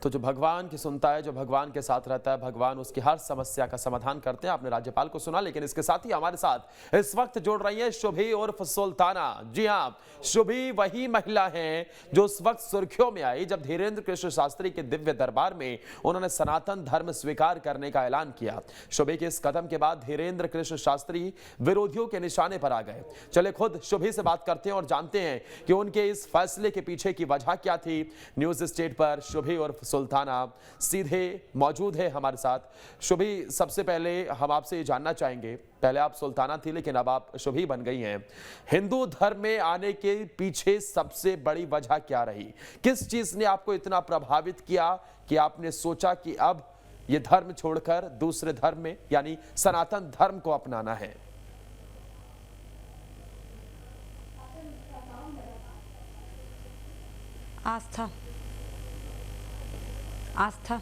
तो जो भगवान की सुनता है, जो भगवान के साथ रहता है, भगवान उसकी हर समस्या का समाधान करते हैं। आपने राज्यपाल को सुना, लेकिन इसके साथ ही हमारे साथ इस वक्त जोड़ रही है शुभी उर्फ सुल्ताना। जी हाँ, शुभी वही महिला हैं जो उस वक्त सुर्खियों में आई जब धीरेन्द्र कृष्ण शास्त्री के दिव्य दरबार में उन्होंने सनातन धर्म स्वीकार करने का ऐलान किया। शुभी के इस कदम के बाद धीरेन्द्र कृष्ण शास्त्री विरोधियों के निशाने पर आ गए। चले खुद शुभी से बात करते हैं और जानते हैं कि उनके इस फैसले के पीछे की वजह क्या थी। न्यूज स्टेट पर शुभी उर्फ सुल्ताना सीधे मौजूद है हमारे साथ। शुभी, सबसे पहले हम आपसे ये जानना चाहेंगे, पहले आप सुल्ताना थी लेकिन अब आप शुभी बन गई हैं। हिंदू धर्म में आने के पीछे सबसे बड़ी वजह क्या रही? किस चीज ने आपको इतना प्रभावित किया कि आपने सोचा कि अब ये धर्म छोड़कर दूसरे धर्म में यानी सनातन धर्म को अपनाना है? आस्था। आस्था,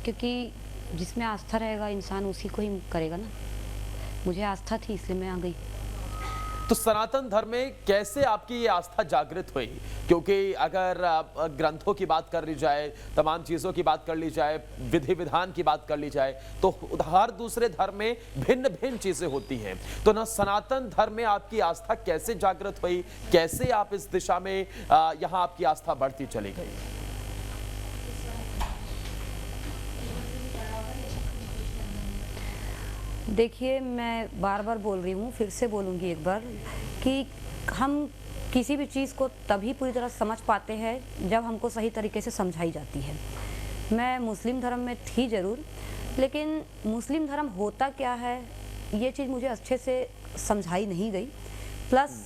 क्योंकि जिसमें आस्था रहेगा इंसान उसी को ही करेगा ना। मुझे आस्था थी इसलिए मैं आ गई। तो सनातन धर्म में कैसे आपकी ये आस्था जागृत हुई? क्योंकि अगर ग्रंथों की बात कर ली जाए, तमाम चीज़ों की बात कर ली जाए, विधि विधान की बात कर ली जाए, तो हर दूसरे धर्म में भिन्न भिन्न चीज़ें होती हैं। तो ना सनातन धर्म में आपकी आस्था कैसे जागृत हुई? कैसे आप इस दिशा में यहाँ आपकी आस्था बढ़ती चली गई? देखिए, मैं बार बार बोल रही हूँ, फिर से बोलूँगी एक बार कि हम किसी भी चीज़ को तभी पूरी तरह समझ पाते हैं जब हमको सही तरीके से समझाई जाती है। मैं मुस्लिम धर्म में थी ज़रूर, लेकिन मुस्लिम धर्म होता क्या है ये चीज़ मुझे अच्छे से समझाई नहीं गई। प्लस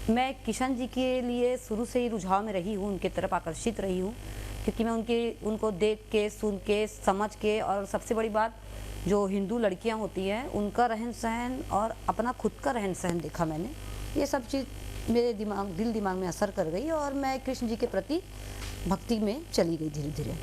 मैं किशन जी के लिए शुरू से ही रुझाव में रही हूँ, उनके तरफ आकर्षित रही हूँ, क्योंकि मैं उनको देख के, सुन के, समझ के, और सबसे बड़ी बात जो हिंदू लड़कियां होती हैं उनका रहन सहन और अपना खुद का रहन सहन देखा मैंने। ये सब चीज़ मेरे दिल दिमाग में असर कर गई और मैं कृष्ण जी के प्रति भक्ति में चली गई धीरे धीरे।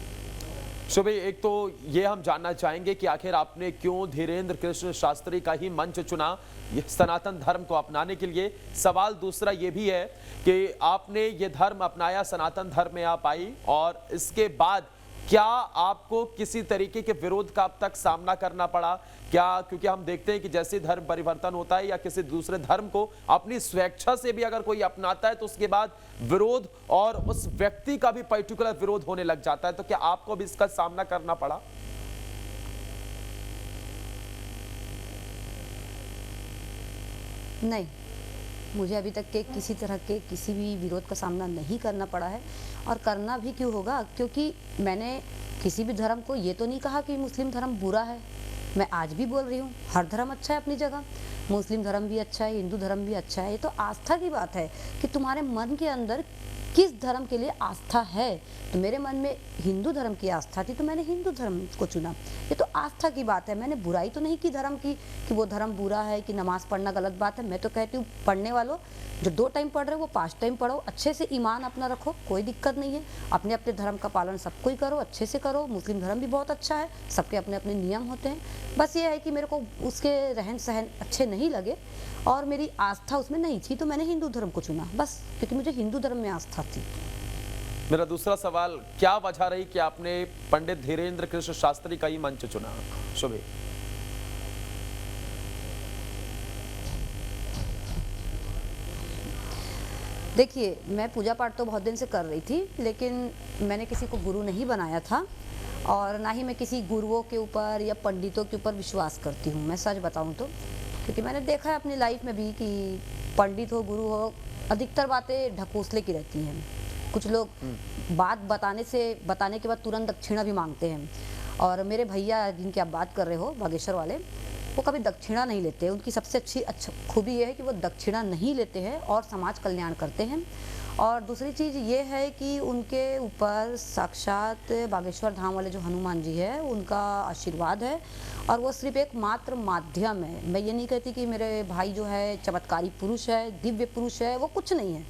शुभी, एक तो ये हम जानना चाहेंगे कि आखिर आपने क्यों धीरेन्द्र कृष्ण शास्त्री का ही मंच चुना ये सनातन धर्म को अपनाने के लिए? सवाल दूसरा ये भी है कि आपने ये धर्म अपनाया, सनातन धर्म में आप आई, और इसके बाद क्या आपको किसी तरीके के विरोध का अब तक सामना करना पड़ा क्या? क्योंकि हम देखते हैं कि जैसे धर्म परिवर्तन होता है या किसी दूसरे धर्म को अपनी स्वेच्छा से भी अगर कोई अपनाता है तो उसके बाद विरोध और उस व्यक्ति का भी पर्टिकुलर विरोध होने लग जाता है। तो क्या आपको भी इसका सामना करना पड़ा? नहीं, मुझे अभी तक के किसी तरह के किसी भी विरोध का सामना नहीं करना पड़ा है, और करना भी क्यों होगा, क्योंकि मैंने किसी भी धर्म को ये तो नहीं कहा कि मुस्लिम धर्म बुरा है। मैं आज भी बोल रही हूँ, हर धर्म अच्छा है अपनी जगह। मुस्लिम धर्म भी अच्छा है, हिंदू धर्म भी अच्छा है। ये तो आस्था की बात है कि तुम्हारे मन के अंदर किस धर्म के लिए आस्था है। तो मेरे मन में हिंदू धर्म की आस्था थी तो मैंने हिंदू धर्म को चुना। ये तो आस्था की बात है। मैंने बुराई तो नहीं की धर्म की कि वो धर्म बुरा है, कि नमाज पढ़ना गलत बात है। मैं तो कहती हूँ पढ़ने वालों जो 2 टाइम पढ़ रहे हो वो 5 टाइम पढ़ो, अच्छे से ईमान अपना रखो, कोई दिक्कत नहीं है। अपने अपने धर्म का पालन सबको ही करो, अच्छे से करो। मुस्लिम धर्म भी बहुत अच्छा है, सबके अपने अपने नियम होते हैं। बस ये है कि मेरे को उसके रहन सहन अच्छे नहीं लगे और मेरी आस्था उसमें नहीं थी, तो मैंने हिंदू धर्म को चुना, बस क्योंकि मुझे हिंदू धर्म में आस्था थी। मेरा दूसरा सवाल, क्या वजह रही कि आपने पंडित धीरेन्द्र कृष्ण शास्त्री का ही मंच चुना? शुभी। देखिए, मैं पूजा पाठ तो बहुत दिन से कर रही थी, लेकिन मैंने किसी को गुरु नहीं बनाया था और ना ही मैं किसी गुरुओं के ऊपर या पंडितों के ऊपर विश्वास करती हूँ, मैं सच बताऊँ तो। क्योंकि मैंने देखा है अपनी लाइफ में भी कि पंडित हो, गुरु हो, अधिकतर बातें ढकोसले की रहती हैं। कुछ लोग बात बताने के बाद तुरंत दक्षिणा भी मांगते हैं। और मेरे भैया जिनकी आप बात कर रहे हो, बागेश्वर वाले, वो कभी दक्षिणा नहीं लेते। उनकी सबसे अच्छी खूबी ये है कि वो दक्षिणा नहीं लेते हैं और समाज कल्याण करते हैं। और दूसरी चीज़ ये है कि उनके ऊपर साक्षात बागेश्वर धाम वाले जो हनुमान जी है उनका आशीर्वाद है, और वो सिर्फ एक मात्र माध्यम है। मैं ये नहीं कहती कि मेरे भाई जो है चमत्कारी पुरुष है, दिव्य पुरुष है, वो कुछ नहीं है।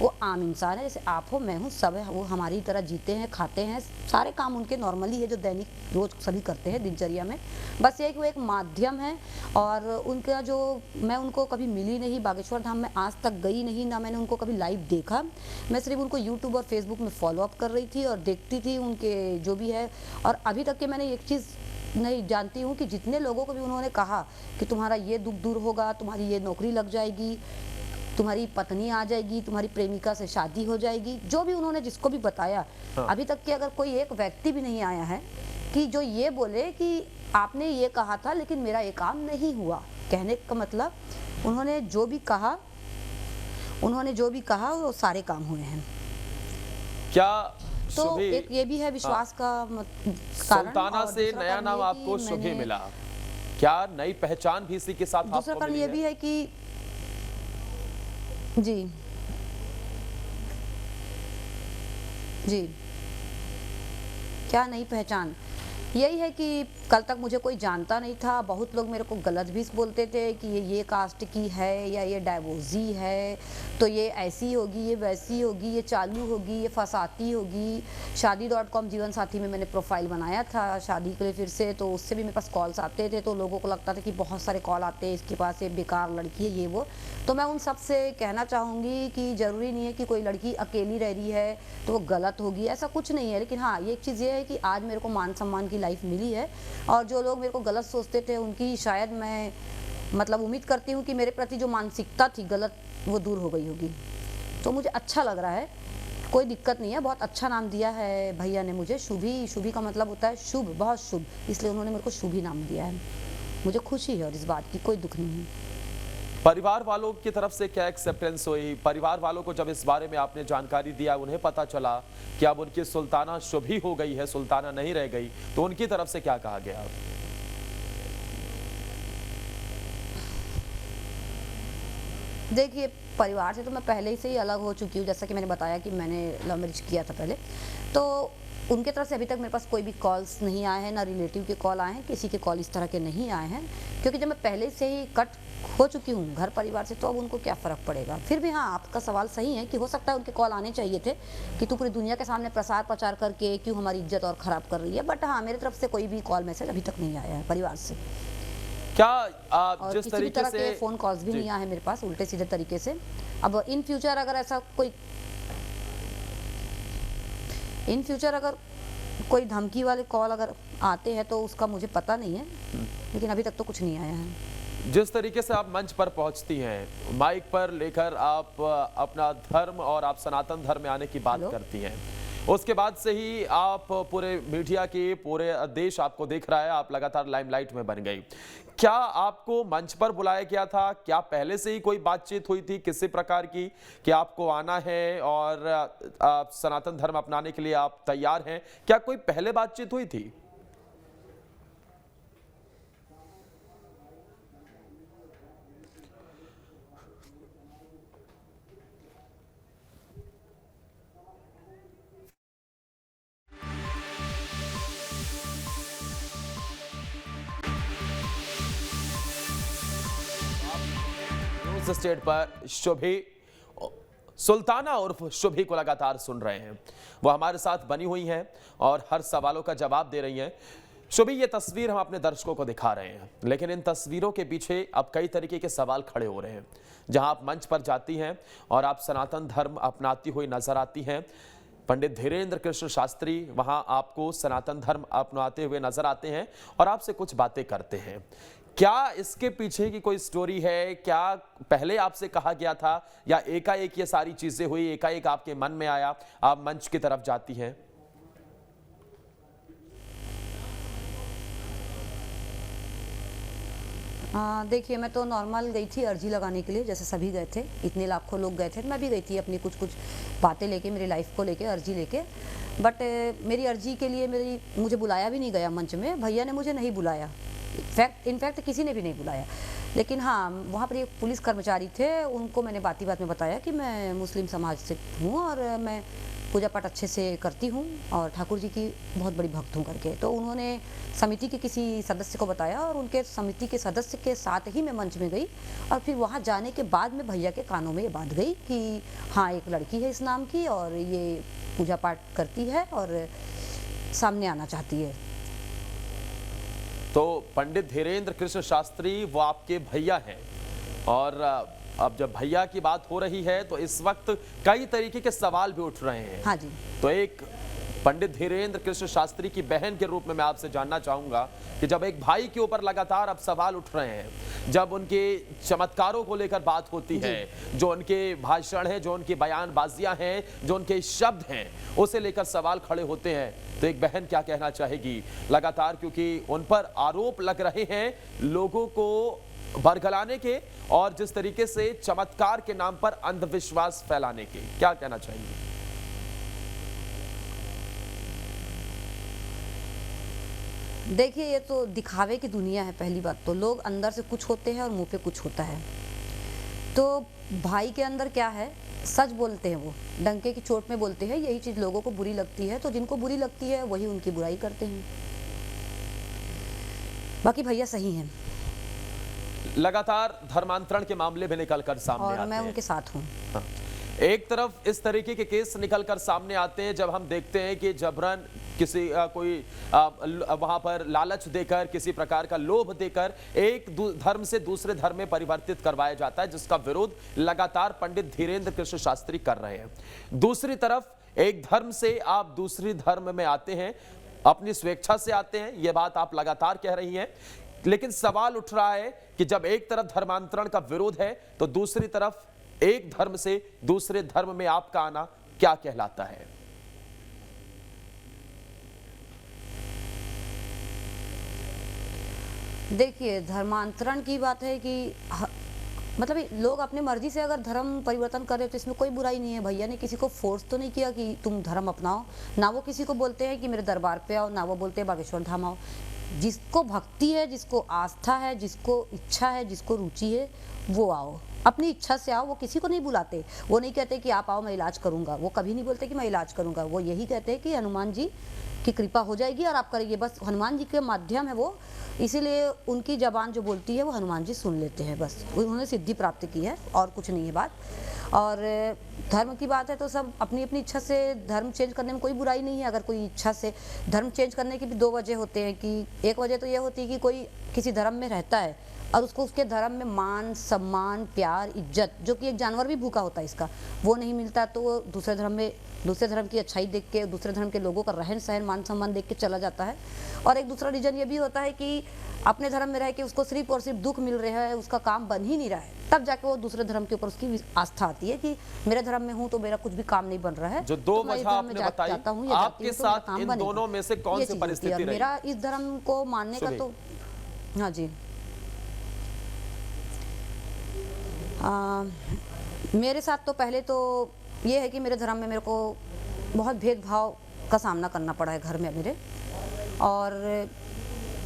वो आम इंसान है, जैसे आप हो, मैं हूँ, सब है, वो हमारी तरह जीते हैं, खाते हैं, सारे काम उनके नॉर्मली है जो दैनिक रोज सभी करते हैं दिनचर्या में। बस ये है कि वो एक माध्यम है, और उनका जो, मैं उनको कभी मिली नहीं, बागेश्वर धाम में आज तक गई नहीं, ना मैंने उनको कभी लाइव देखा। मैं सिर्फ उनको यूट्यूब और फेसबुक में फॉलो अप कर रही थी और देखती थी उनके जो भी है। और अभी तक के मैंने एक चीज़ नहीं जानती हूँ कि जितने लोगों को भी उन्होंने कहा कि तुम्हारा ये दुख दूर होगा, तुम्हारी ये नौकरी लग जाएगी, तुम्हारी पत्नी आ जाएगी, तुम्हारी प्रेमिका से शादी हो जाएगी, जो भी उन्होंने जिसको भी बताया, अभी तक के अगर कोई एक व्यक्ति भी नहीं आया है कि जो ये बोले कि आपने ये कहा था लेकिन मेरा ये काम नहीं हुआ। कहने का मतलब उन्होंने जो भी कहा वो सारे काम हुए हैं। क्या तो शुभी, एक ये भी है विश्वास का कारण। सुल्ताना और से दूसरा नया कारण नाम ये आपको कि शुभी मैंने- मिला, क्या नई पहचान भी इसी के साथ दूसरा आपको कारण मिली ये है? भी है कि जी जी क्या नई पहचान, यही है कि कल तक मुझे कोई जानता नहीं था। बहुत लोग मेरे को गलत भी बोलते थे कि ये कास्ट की है, या ये डाइवोर्सी है, तो ये ऐसी होगी, ये वैसी होगी, ये चालू होगी, ये फसाती होगी। शादी.com जीवन साथी में मैंने प्रोफाइल बनाया था शादी के लिए फिर से, तो उससे भी मेरे पास कॉल्स आते थे, तो लोगों को लगता था कि बहुत सारे कॉल आते हैं, इसके पास ये बेकार लड़की है, ये वो। तो मैं उन सब से कहना चाहूँगी कि ज़रूरी नहीं है कि कोई लड़की अकेली रह रही है तो वो गलत होगी, ऐसा कुछ नहीं है। लेकिन हाँ, ये एक चीज़ ये है कि आज मेरे को मान सम्मान की लाइफ मिली है, और जो लोग मेरे को गलत सोचते थे उनकी शायद मैं मतलब उम्मीद करती हूँ कि मेरे प्रति जो मानसिकता थी गलत, वो दूर हो गई होगी। तो मुझे अच्छा लग रहा है, कोई दिक्कत नहीं है। बहुत अच्छा नाम दिया है भैया ने मुझे, शुभी। शुभी का मतलब होता है शुभ, बहुत शुभ, इसलिए उन्होंने मेरे को शुभी नाम दिया है। मुझे खुशी है और इस बात की कोई दुख नहीं है। परिवार वालों की तरफ से क्या एक्सेप्टेंस हुई? परिवार वालों को जब इस बारे में आपने जानकारी दिया, उन्हें पता चला कि अब उनकी सुल्ताना शुभी हो गई है, सुल्ताना नहीं रह गई, तो उनकी तरफ से क्या कहा गया? देखिए, परिवार से तो मैं पहले ही से ही अलग हो चुकी हूँ, जैसा कि मैंने बताया कि मैंने लव मैरिज किया था पहले। तो उनके तरफ से अभी तक मेरे पास कोई भी कॉल्स नहीं आए हैं, ना रिलेटिव के कॉल आए हैं, किसी के कॉल इस तरह के नहीं आए हैं, क्योंकि जब मैं पहले से ही कट हो चुकी हूँ घर परिवार से, तो अब उनको क्या फ़र्क पड़ेगा। फिर भी हाँ, आपका सवाल सही है कि हो सकता है उनके कॉल आने चाहिए थे कि तू पूरी दुनिया के सामने प्रसार प्रचार करके क्यों हमारी इज्जत और ख़राब कर रही है। बट हाँ, मेरी तरफ से कोई भी कॉल मैसेज अभी तक नहीं आया है परिवार से, क्या और जिस किसी भी तरीके तरह से के फ़ोन कॉल्स भी जी। नहीं आए हैं मेरे पास उल्टे सीधे तरीके से। अब इन फ्यूचर अगर कोई धमकी वाले कॉल अगर आते हैं तो उसका मुझे पता नहीं है, लेकिन अभी तक तो कुछ नहीं आया है। जिस तरीके से आप मंच पर पहुंचती हैं, माइक पर लेकर आप अपना धर्म और आप सनातन धर्म में आने की बात हेलो? करती हैं, उसके बाद से ही आप पूरे मीडिया के पूरे देश आपको देख रहा है, आप लगातार लाइमलाइट में बन गई। क्या आपको मंच पर बुलाया गया था? क्या पहले से ही कोई बातचीत हुई थी किसी प्रकार की कि आपको आना है और आप सनातन धर्म अपनाने के लिए आप तैयार हैं? क्या कोई पहले बातचीत हुई थी? न्यूज़ स्टेट पर शुभी सुल्ताना उर्फ शुभी को लगातार सुन रहे हैं। वो हमारे साथ बनी हुई हैं और हर सवालों का जवाब दे रही हैं। शुभी, ये तस्वीर हम अपने दर्शकों को दिखा रहे हैं, लेकिन इन तस्वीरों के पीछे अब कई तरीके के सवाल खड़े हो रहे हैं। जहां आप मंच पर जाती हैं और आप सनातन धर्म अपनाती हुई नजर आती हैं, पंडित धीरेन्द्र कृष्ण शास्त्री वहां आपको सनातन धर्म अपनाते हुए नजर आते हैं और आपसे कुछ बातें करते हैं। क्या इसके पीछे की कोई स्टोरी है? क्या पहले आपसे कहा गया था या एकाएक ये सारी चीजें हुई, एकाएक आपके मन में आया, आप मंच की तरफ जाती हैं? देखिए, मैं तो नॉर्मल गई थी अर्जी लगाने के लिए, जैसे सभी गए थे, इतने लाखों लोग गए थे, मैं भी गई थी अपनी कुछ बातें लेके, मेरी लाइफ को लेके, अर्जी लेके। बट मेरी अर्जी के लिए मुझे बुलाया भी नहीं गया मंच में, भैया ने मुझे नहीं बुलाया, इनफैक्ट किसी ने भी नहीं बुलाया। लेकिन हाँ, वहाँ पर एक पुलिस कर्मचारी थे, उनको मैंने बात में बताया कि मैं मुस्लिम समाज से हूँ और मैं पूजा पाठ अच्छे से करती हूँ और ठाकुर जी की बहुत बड़ी भक्त हूँ करके। तो उन्होंने समिति के किसी सदस्य को बताया और उनके समिति के सदस्य के साथ ही मैं मंच में गई और फिर वहाँ जाने के बाद में भैया के कानों में ये बात गई कि हाँ, एक लड़की है इस नाम की और ये पूजा पाठ करती है और सामने आना चाहती है। तो पंडित धीरेन्द्र कृष्ण शास्त्री वो आपके भैया हैं और अब जब भैया की बात हो रही है तो इस वक्त कई तरीके के सवाल भी उठ रहे हैं। हाँ जी। तो एक पंडित धीरेन्द्र कृष्ण शास्त्री की बहन के रूप में मैं आपसे जानना चाहूंगा कि जब एक भाई के ऊपर लगातार अब सवाल उठ रहे हैं, जब उनके चमत्कारों को लेकर बात होती है, जो उनके भाषण है, जो उनकी बयानबाजियां हैं, जो उनके शब्द हैं, उसे लेकर सवाल खड़े होते हैं, तो एक बहन क्या कहना चाहेगी लगातार, क्योंकि उन पर आरोप लग रहे हैं लोगों को बरगलाने के और जिस तरीके से चमत्कार के नाम पर अंधविश्वास फैलाने के, क्या कहना चाहिए? देखिए, ये तो दिखावे की दुनिया है। पहली बात तो लोग अंदर से कुछ होते हैं और मुंह पे कुछ होता है। तो भाई के अंदर क्या है, सच बोलते हैं, वो डंके की चोट में बोलते हैं। यही चीज़ लोगों को बुरी लगती है, तो जिनको बुरी लगती है वही उनकी बुराई करते हैं। बाकी भैया सही हैं लगातार धर्मांतरण के मामले में निकलकर सामने और आते मैं हैं। उनके साथ हूँ। हाँ। एक तरफ इस तरीके के केस निकलकर सामने आते हैं जब हम देखते हैं कि जबरन किसी कोई वहां पर लालच देकर, किसी प्रकार का लोभ देकर एक धर्म से दूसरे धर्म में परिवर्तित करवाया जाता है, जिसका विरोध लगातार पंडित धीरेन्द्र कृष्ण शास्त्री कर रहे हैं। दूसरी तरफ एक धर्म से आप दूसरी धर्म में आते हैं, अपनी स्वेच्छा से आते हैं, यह बात आप लगातार कह रही हैं, लेकिन सवाल उठ रहा है कि जब एक तरफ धर्मांतरण का विरोध है तो दूसरी तरफ एक धर्म से दूसरे धर्म में आपका आना क्या कहलाता है? देखिए, धर्मांतरण की बात है कि मतलब लोग अपनी मर्जी से अगर धर्म परिवर्तन करे तो इसमें कोई बुराई नहीं है। भैया ने किसी को फोर्स तो नहीं किया कि तुम धर्म अपनाओ, ना वो किसी को बोलते हैं कि मेरे दरबार पे आओ, ना वो बोलते हैं बागेश्वर धाम आओ। जिसको भक्ति है, जिसको आस्था है, जिसको इच्छा है, जिसको रुचि है, वो आओ, अपनी इच्छा से आओ। वो किसी को नहीं बुलाते, वो नहीं कहते कि आप आओ मैं इलाज करूंगा, वो कभी नहीं बोलते कि मैं इलाज करूंगा। वो यही कहते हैं कि हनुमान जी की कृपा हो जाएगी और आप करिए। बस हनुमान जी के माध्यम है वो, इसीलिए उनकी जबान जो बोलती है वो हनुमान जी सुन लेते हैं। बस उन्होंने सिद्धि प्राप्त की है और कुछ नहीं है बात। और धर्म की बात है तो सब अपनी अपनी इच्छा से धर्म चेंज करने में कोई बुराई नहीं है। अगर कोई इच्छा से धर्म चेंज करने की भी दो वजह होते हैं कि एक वजह तो ये होती है कि कोई किसी धर्म में रहता है और उसको उसके धर्म में मान, सम्मान, प्यार, इज्जत, जो कि एक जानवर भी भूखा होता है इसका, वो नहीं मिलता, तो वो दूसरे धर्म में दूसरे धर्म की अच्छाई देख के, दूसरे धर्म के लोगों का रहन सहन, मान सम्मान देख के चला जाता है। और एक दूसरा रीजन ये भी होता है कि अपने धर्म में रह के उसको सिर्फ और सिर्फ दुख मिल रहा है, उसका काम बन ही नहीं रहा है, तब जाके वो दूसरे धर्म के ऊपर उसकी आस्था आती है कि मेरे धर्म में हूँ तो मेरा कुछ भी काम नहीं बन रहा है। जो दो वजह आपने बताई, आपके साथ इन दोनों में से कौन सी परिस्थिति रही? मेरा इस धर्म को मानने का तो हाँ जी, मेरे साथ तो पहले तो ये है कि मेरे धर्म में मेरे को बहुत भेदभाव का सामना करना पड़ा है घर में मेरे। और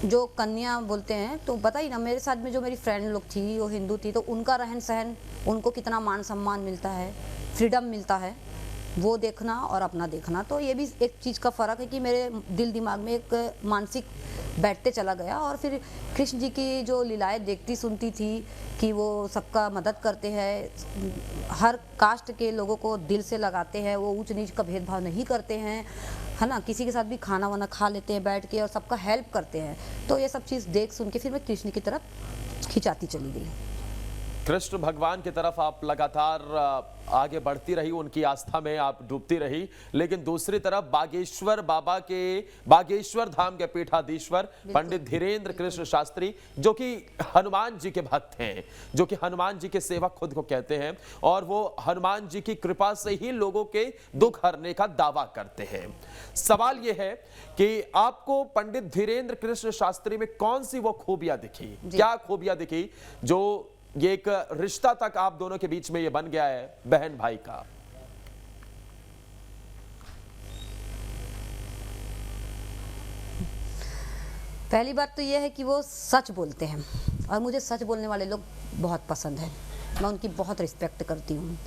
जो कन्या बोलते हैं तो पता ही ना, मेरे साथ में जो मेरी फ्रेंड लोग थी वो हिंदू थी, तो उनका रहन सहन, उनको कितना मान सम्मान मिलता है, फ्रीडम मिलता है, वो देखना और अपना देखना। तो ये भी एक चीज़ का फ़र्क है कि मेरे दिल दिमाग में एक मानसिक बैठते चला गया। और फिर कृष्ण जी की जो लीलाएं देखती सुनती थी कि वो सबका मदद करते हैं, हर कास्ट के लोगों को दिल से लगाते हैं, वो ऊंच नीच का भेदभाव नहीं करते हैं, है ना, किसी के साथ भी खाना वाना खा लेते हैं बैठ के और सबका हेल्प करते हैं। तो ये सब चीज़ देख सुन के फिर मैं कृष्ण की तरफ खिंचाती चली गई। कृष्ण भगवान की तरफ आप लगातार आगे बढ़ती रही, उनकी आस्था में आप डूबती रही, लेकिन दूसरी तरफ बागेश्वर बाबा के, बागेश्वर धाम के पीठाधीश्वर पंडित धीरेन्द्र कृष्ण शास्त्री, जो कि हनुमान जी के भक्त हैं, जो कि हनुमान जी के सेवक खुद को कहते हैं, और वो हनुमान जी की कृपा से ही लोगों के दुख हरने का दावा करते हैं। सवाल ये है कि आपको पंडित धीरेन्द्र कृष्ण शास्त्री में कौन सी वो खूबियां दिखी, क्या खूबियां दिखी जो ये एक रिश्ता तक आप दोनों के बीच में ये बन गया है बहन भाई का? पहली बात तो ये है कि वो सच बोलते हैं और मुझे सच बोलने वाले लोग बहुत पसंद हैं, मैं उनकी बहुत रिस्पेक्ट करती हूँ।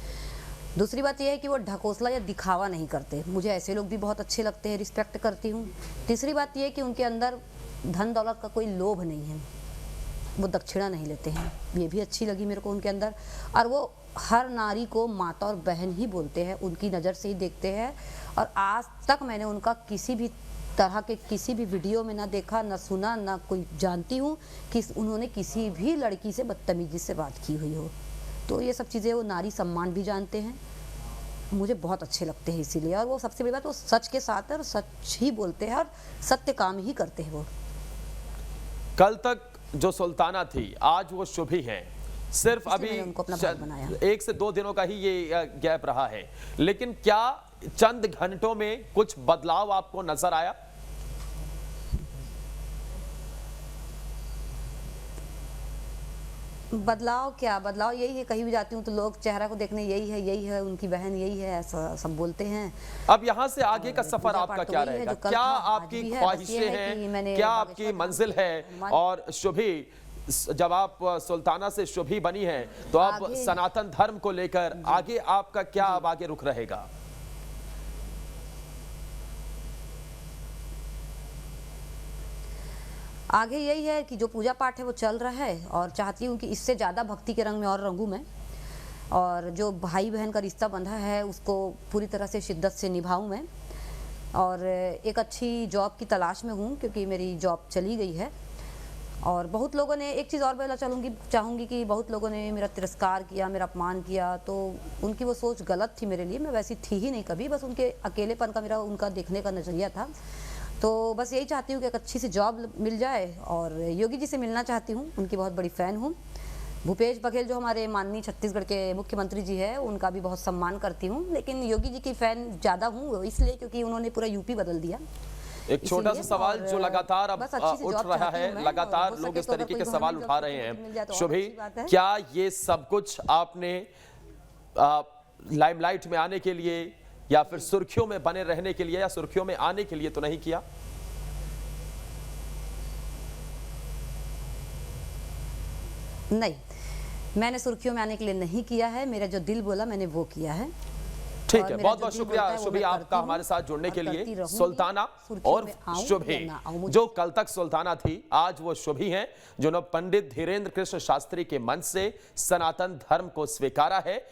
दूसरी बात यह है कि वो ढकोसला या दिखावा नहीं करते, मुझे ऐसे लोग भी बहुत अच्छे लगते हैं, रिस्पेक्ट करती हूँ। तीसरी बात यह है कि उनके अंदर धन दौलत का कोई लोभ नहीं है, वो दक्षिणा नहीं लेते हैं, ये भी अच्छी लगी मेरे को उनके अंदर। और वो हर नारी को माता और बहन ही बोलते हैं, उनकी नज़र से ही देखते हैं। और आज तक मैंने उनका किसी भी तरह के किसी भी वीडियो में ना देखा, ना सुना, ना कोई जानती हूँ कि उन्होंने किसी भी लड़की से बदतमीजी से बात की हुई हो। तो ये सब चीज़ें वो नारी सम्मान भी जानते हैं, मुझे बहुत अच्छे लगते हैं इसीलिए। और वो सबसे बड़ी बात, वो सच के साथ है और सच ही बोलते हैं और सत्य काम ही करते हैं वो। कल तक जो सुल्ताना थी, आज वो शुभी हैं। सिर्फ इसलिए अभी मैंने उनको अपना भाई बनाया। 1 से 2 दिनों का ही ये गैप रहा है, लेकिन क्या चंद घंटों में कुछ बदलाव आपको नजर आया? बदलाव क्या, बदलाव यही है, कहीं भी जाती हूँ तो लोग चेहरा को देखने यही है उनकी बहन, यही है, ऐसा सब बोलते हैं। अब यहाँ से आगे का सफर पूजा आपका पाठ तो क्या वही है रहेगा? जो कल क्या था, आज आपकी भी है। बस ये ख्वाहिशें है कि मैंने हैं, क्या आपकी बागेश्वर मंजिल धाम है? मन- और शुभी, जब आप सुल्ताना से शुभी बनी हैं, तो अब आगे- सनातन धर्म को लेकर आगे आपका क्या अब आगे रुख रहेगा? आगे यही है कि जो पूजा पाठ है वो चल रहा है, और चाहती हूँ कि इससे ज़्यादा भक्ति के रंग में और रंगूँ मैं, और जो भाई बहन का रिश्ता बंधा है उसको पूरी तरह से शिद्दत से निभाऊँ मैं। और एक अच्छी जॉब की तलाश में हूँ, क्योंकि मेरी जॉब चली गई है। और बहुत लोगों ने, एक चीज़ और बोला चाहूँगी कि बहुत लोगों ने मेरा तिरस्कार किया, मेरा अपमान किया, तो उनकी वो सोच गलत थी मेरे लिए। मैं वैसी थी ही नहीं कभी, बस उनके अकेलेपन का मेरा उनका देखने का नज़रिया था। तो बस यही चाहती हूँ कि एक अच्छी सी जॉब मिल जाए, और योगी जी से मिलना चाहती हूँ, उनकी बहुत बड़ी फ़ैन हूँ। भूपेश बघेल जो हमारे माननीय छत्तीसगढ़ के मुख्यमंत्री जी है, उनका भी बहुत सम्मान करती हूँ, लेकिन योगी जी की फ़ैन ज़्यादा हूँ इसलिए क्योंकि उन्होंने पूरा यूपी बदल दिया। एक छोटा सा इसीलिए, सवाल और जो लगातार अब बस अच्छी सी उठ जॉब रहा चाहती है, हूँ मैं, लगातार और हो लोग सके इस तो अगर तरीके कोई के सवाल गवर्नमेंट उठा जॉब रहे की मिल जाए हैं, तो और शुभी, अच्छी बात है। क्या ये सब कुछ आपने लाइमलाइट में आने के लिए या फिर सुर्खियों में बने रहने के लिए या सुर्खियों में आने के लिए तो नहीं किया? नहीं, मैंने सुर्खियों में आने के लिए नहीं किया है, मेरा जो दिल बोला मैंने वो किया है। ठीक और है, मेरा बहुत जो बहुत दिल शुक्रिया बोलता है वो शुभी मैं आपका करती हूँ हमारे साथ जुड़ने और के करती लिए। रहूंगी। सुल्ताना सुर्खियों और में आऊं शुभी, या ना आऊं, मुझे जो कल तक सुल्ताना थी, आज वो शुभी हैं, जिन्होंने पंडित धीरेन्द्र कृष्ण शास्त्री के मन से सनातन धर्म को स्वीकारा है